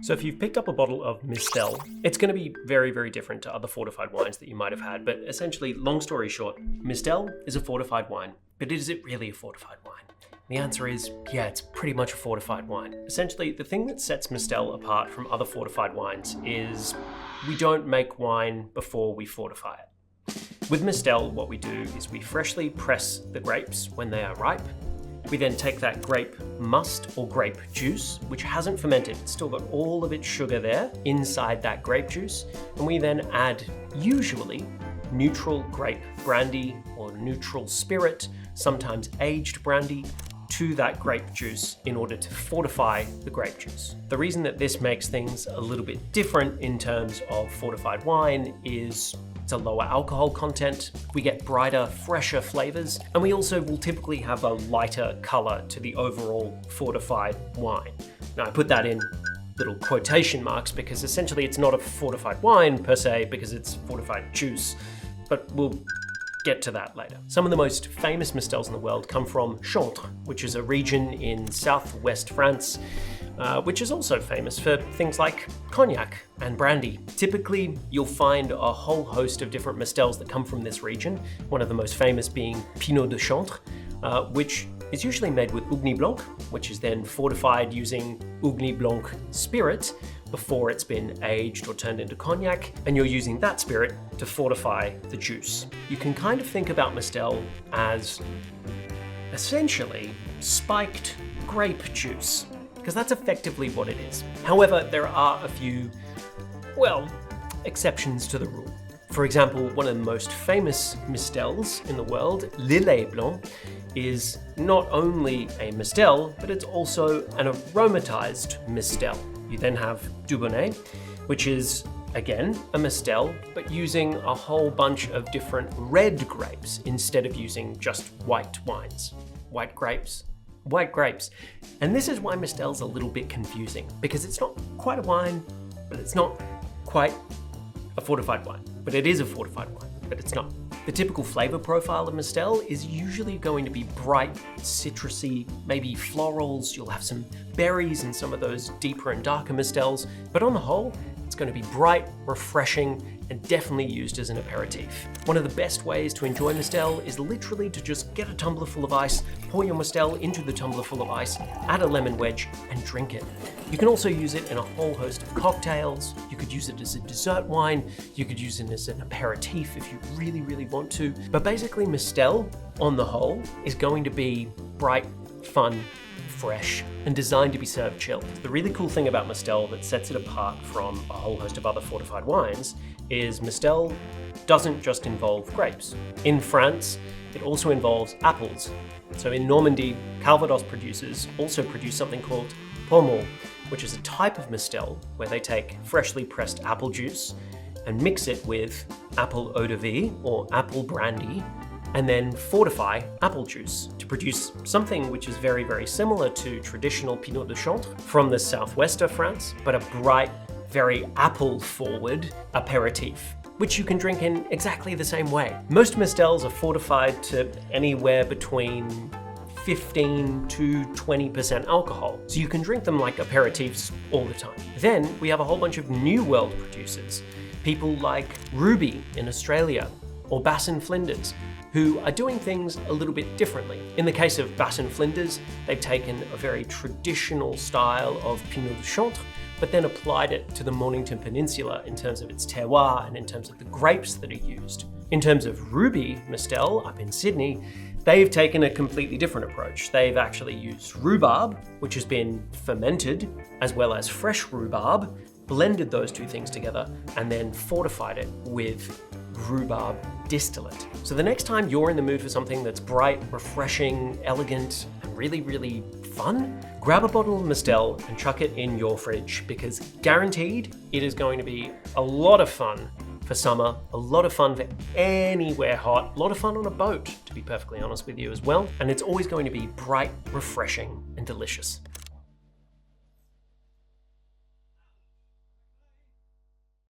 So if you've picked up a bottle of Mistelle, it's going to be very, very different to other fortified wines that you might have had. But essentially, long story short, Mistelle is a fortified wine. But is it really a fortified wine? The answer is, yeah, it's pretty much a fortified wine. Essentially, the thing that sets Mistelle apart from other fortified wines is we don't make wine before we fortify it. With Mistelle, what we do is we freshly press the grapes when they are ripe. We then take that grape must or grape juice, which hasn't fermented, it's still got all of its sugar there inside that grape juice, and we then add usually neutral grape brandy or neutral spirit, sometimes aged brandy, to that grape juice in order to fortify the grape juice. The reason that this makes things a little bit different in terms of fortified wine is it's a lower alcohol content, we get brighter, fresher flavors, and we also will typically have a lighter color to the overall fortified wine. Now I put that in little quotation marks because essentially it's not a fortified wine per se because it's fortified juice, but we'll get to that later. Some of the most famous Mistelles in the world come from Chantres, which is a region in southwest France, which is also famous for things like cognac and brandy. Typically, you'll find a whole host of different Mistelles that come from this region, one of the most famous being Pinot de Chantres, which is usually made with Ugni Blanc, which is then fortified using Ugni Blanc spirit before it's been aged or turned into cognac, and you're using that spirit to fortify the juice. You can kind of think about Mistelle as essentially spiked grape juice, because that's effectively what it is. However, there are a few, well, exceptions to the rule. For example, one of the most famous Mistelles in the world, Lillet Blanc, is not only a Mistelle, but it's also an aromatized Mistelle. You then have Dubonnet, which is, again, a Mistelle, but using a whole bunch of different red grapes instead of using just white wines. White grapes. And this is why Mistelle's a little bit confusing, because it's not quite a wine, but it's not quite a fortified wine. But it is a fortified wine, but it's not. The typical flavor profile of Mistelle is usually going to be bright, citrusy, maybe florals. You'll have some berries in some of those deeper and darker Mistelles, but on the whole, it's going to be bright, refreshing, and definitely used as an aperitif. One of the best ways to enjoy Mistelle is literally to just get a tumbler full of ice, pour your Mistelle into the tumbler full of ice, add a lemon wedge, and drink it. You can also use it in a whole host of cocktails. You could use it as a dessert wine. You could use it as an aperitif if you really, really want to. But basically, Mistelle, on the whole, is going to be bright, fun, fresh, and designed to be served chilled. The really cool thing about Mistelle that sets it apart from a whole host of other fortified wines is Mistelle doesn't just involve grapes. In France, it also involves apples. So in Normandy, Calvados producers also produce something called Pommel, which is a type of Mistelle where they take freshly pressed apple juice and mix it with apple eau de vie or apple brandy, and then fortify apple juice to produce something which is very, very similar to traditional Pinot de Chantres from the southwest of France, but a bright, very apple-forward aperitif, which you can drink in exactly the same way. Most Mistelles are fortified to anywhere between 15 to 20% alcohol, so you can drink them like aperitifs all the time. Then we have a whole bunch of New World producers, people like Ruby in Australia or Bass and Flinders, who are doing things a little bit differently. In the case of Bass and Flinders, they've taken a very traditional style of Pinot de Chantres, but then applied it to the Mornington Peninsula in terms of its terroir and in terms of the grapes that are used. In terms of Ruby Mistelle up in Sydney, they've taken a completely different approach. They've actually used rhubarb, which has been fermented, as well as fresh rhubarb, blended those two things together, and then fortified it with rhubarb distillate. So the next time you're in the mood for something that's bright, refreshing, elegant, and really, really fun, grab a bottle of Mistelle and chuck it in your fridge, because guaranteed it is going to be a lot of fun for summer, a lot of fun for anywhere hot, a lot of fun on a boat, to be perfectly honest with you as well. And it's always going to be bright, refreshing, and delicious.